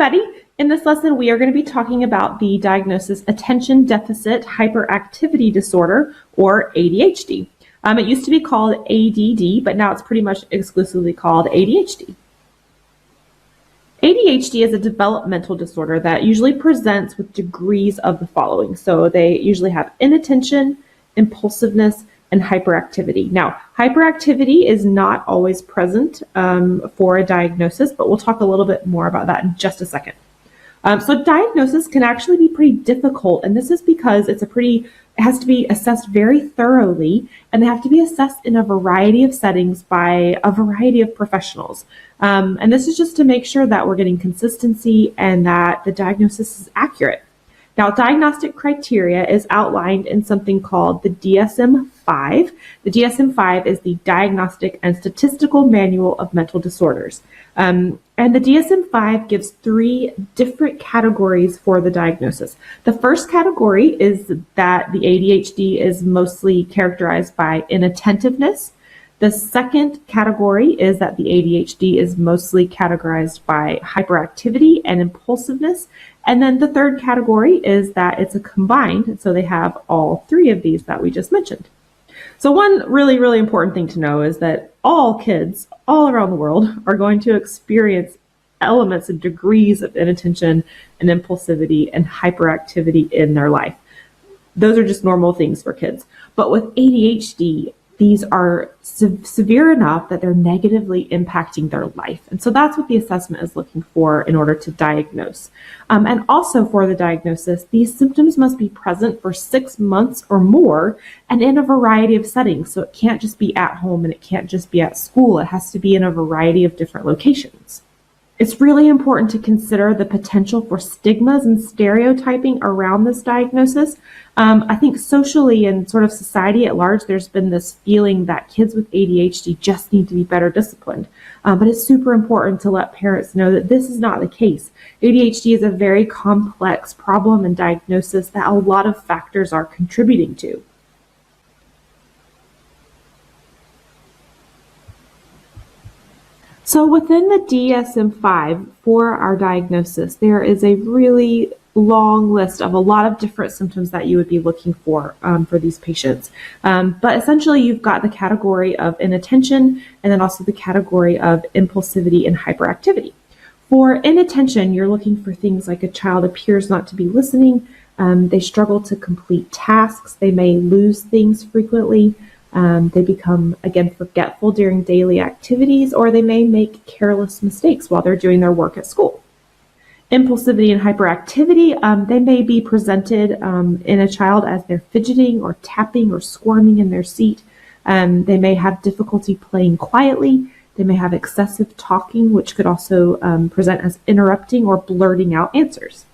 everybody. In this lesson, we are going to be talking about the diagnosis Attention Deficit Hyperactivity Disorder, or ADHD. It used to be called ADD, but now it's pretty much exclusively called ADHD. ADHD is a developmental disorder that usually presents with degrees of the following. So they usually have inattention, impulsiveness, and hyperactivity. Now, hyperactivity is not always present for a diagnosis, but we'll talk a little bit more about that in just a second. So diagnosis can actually be pretty difficult, and this is because it has to be assessed very thoroughly, and they have to be assessed in a variety of settings by a variety of professionals. And this is just to make sure that we're getting consistency and that the diagnosis is accurate. Now, diagnostic criteria is outlined in something called the DSM-5. The DSM-5 is the Diagnostic and Statistical Manual of Mental Disorders. And the DSM-5 gives 3 different categories for the diagnosis. The first category is that the ADHD is mostly characterized by inattentiveness. The second category is that the ADHD is mostly categorized by hyperactivity and impulsiveness. And then the third category is that it's a combined, so they have all 3 of these that we just mentioned. So one really, really important thing to know is that all kids all around the world are going to experience elements and degrees of inattention and impulsivity and hyperactivity in their life. Those are just normal things for kids. But with ADHD, these are severe enough that they're negatively impacting their life. And so that's what the assessment is looking for in order to diagnose. And also for the diagnosis, these symptoms must be present for 6 months or more and in a variety of settings. So it can't just be at home and it can't just be at school. It has to be in a variety of different locations. It's really important to consider the potential for stigmas and stereotyping around this diagnosis. I think socially and sort of society at large, there's been this feeling that kids with ADHD just need to be better disciplined. But it's super important to let parents know that this is not the case. ADHD is a very complex problem and diagnosis that a lot of factors are contributing to. So within the DSM-5 for our diagnosis, there is a really long list of a lot of different symptoms that you would be looking for these patients. But essentially, you've got the category of inattention and then also the category of impulsivity and hyperactivity. For inattention, you're looking for things like a child appears not to be listening, they struggle to complete tasks, they may lose things frequently, they become, again, forgetful during daily activities, or they may make careless mistakes while they're doing their work at school. Impulsivity and hyperactivity, they may be presented in a child as they're fidgeting or tapping or squirming in their seat. They may have difficulty playing quietly. They may have excessive talking, which could also present as interrupting or blurting out answers.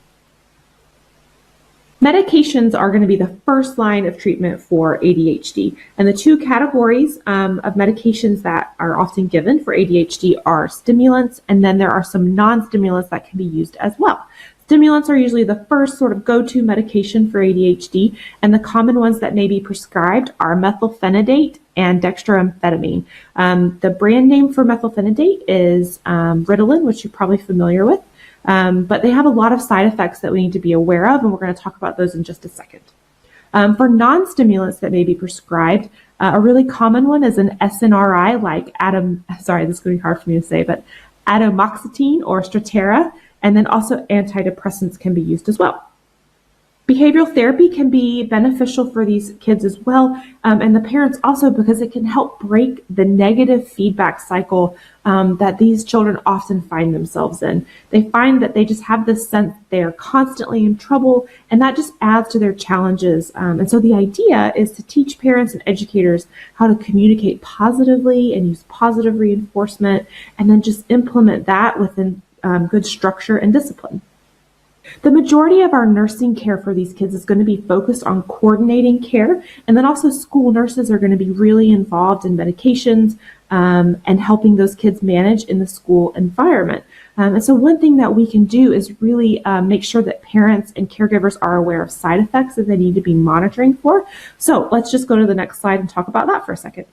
Medications are going to be the first line of treatment for ADHD, and the 2 categories of medications that are often given for ADHD are stimulants, and then there are some non-stimulants that can be used as well. Stimulants are usually the first sort of go-to medication for ADHD, and the common ones that may be prescribed are methylphenidate and dextroamphetamine. The brand name for methylphenidate is Ritalin, which you're probably familiar with. But they have a lot of side effects that we need to be aware of, and we're going to talk about those in just a second. For non-stimulants that may be prescribed, a really common one is an SNRI like this is going to be hard for me to say, but atomoxetine or Strattera, and then also antidepressants can be used as well. Behavioral therapy can be beneficial for these kids as well, and the parents also, because it can help break the negative feedback cycle that these children often find themselves in. They find that they just have this sense they're constantly in trouble, and that just adds to their challenges. And so the idea is to teach parents and educators how to communicate positively and use positive reinforcement, and then just implement that within good structure and discipline. The majority of our nursing care for these kids is going to be focused on coordinating care, and then also school nurses are going to be really involved in medications and helping those kids manage in the school environment. And so one thing that we can do is really make sure that parents and caregivers are aware of side effects that they need to be monitoring for. So let's just go to the next slide and talk about that for a second.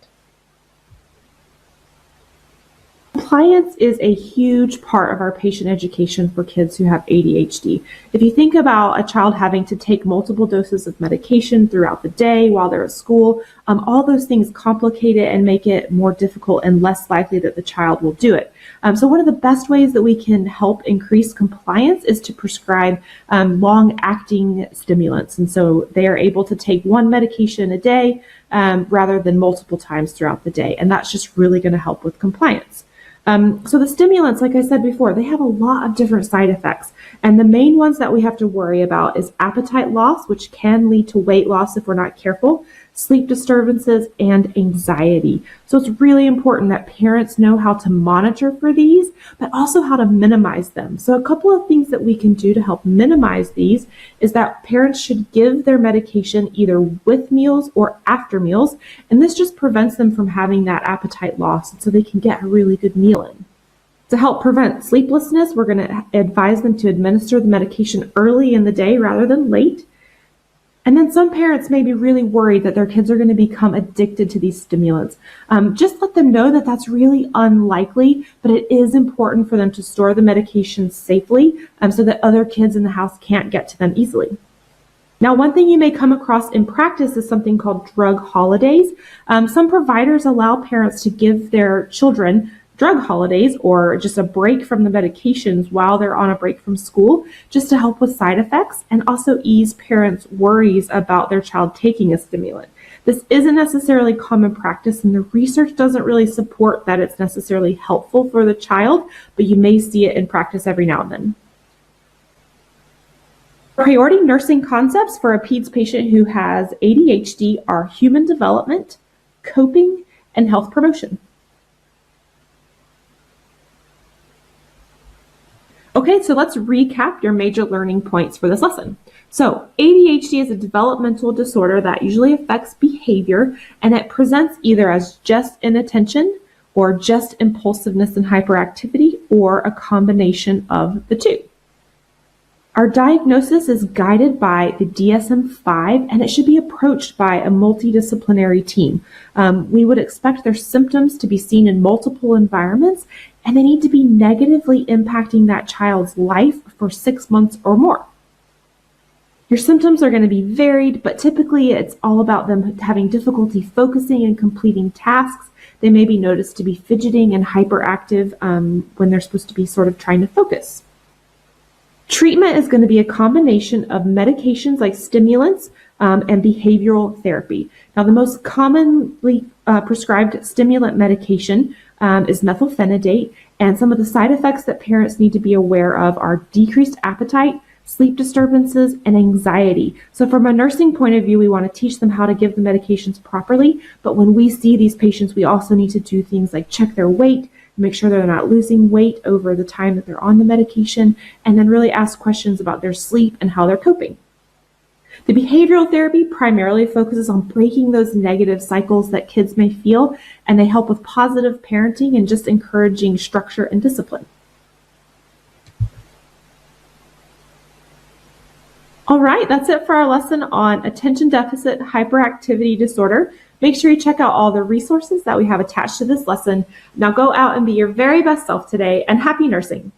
Compliance is a huge part of our patient education for kids who have ADHD. If you think about a child having to take multiple doses of medication throughout the day while they're at school, all those things complicate it and make it more difficult and less likely that the child will do it. So one of the best ways that we can help increase compliance is to prescribe long-acting stimulants. And so they are able to take one medication a day rather than multiple times throughout the day. And that's just really going to help with compliance. So the stimulants, like I said before, they have a lot of different side effects. And the main ones that we have to worry about is appetite loss, which can lead to weight loss if we're not careful, sleep disturbances, and anxiety. So it's really important that parents know how to monitor for these, but also how to minimize them. So a couple of things that we can do to help minimize these is that parents should give their medication either with meals or after meals, and this just prevents them from having that appetite loss, so they can get a really good meal in. To help prevent sleeplessness, we're going to advise them to administer the medication early in the day rather than late. And then some parents may be really worried that their kids are going to become addicted to these stimulants. Just let them know that that's really unlikely, but it is important for them to store the medication safely so that other kids in the house can't get to them easily. Now, one thing you may come across in practice is something called drug holidays. Some providers allow parents to give their children drug holidays or just a break from the medications while they're on a break from school, just to help with side effects and also ease parents' worries about their child taking a stimulant. This isn't necessarily common practice, and the research doesn't really support that it's necessarily helpful for the child, but you may see it in practice every now and then. Priority nursing concepts for a PEDS patient who has ADHD are human development, coping, and health promotion. Okay, so let's recap your major learning points for this lesson. So ADHD is a developmental disorder that usually affects behavior, and it presents either as just inattention or just impulsiveness and hyperactivity, or a combination of the two. Our diagnosis is guided by the DSM-5, and it should be approached by a multidisciplinary team. We would expect their symptoms to be seen in multiple environments, and they need to be negatively impacting that child's life for 6 months or more. Your symptoms are going to be varied, but typically it's all about them having difficulty focusing and completing tasks. They may be noticed to be fidgeting and hyperactive when they're supposed to be sort of trying to focus. Treatment is going to be a combination of medications like stimulants and behavioral therapy. Now, the most commonly prescribed stimulant medication is methylphenidate, and some of the side effects that parents need to be aware of are decreased appetite, sleep disturbances, and anxiety. So from a nursing point of view, we want to teach them how to give the medications properly, but when we see these patients, we also need to do things like check their weight, make sure they're not losing weight over the time that they're on the medication, and then really ask questions about their sleep and how they're coping. The behavioral therapy primarily focuses on breaking those negative cycles that kids may feel, and they help with positive parenting and just encouraging structure and discipline. All right, that's it for our lesson on attention deficit hyperactivity disorder. Make sure you check out all the resources that we have attached to this lesson. Now go out and be your very best self today, and happy nursing.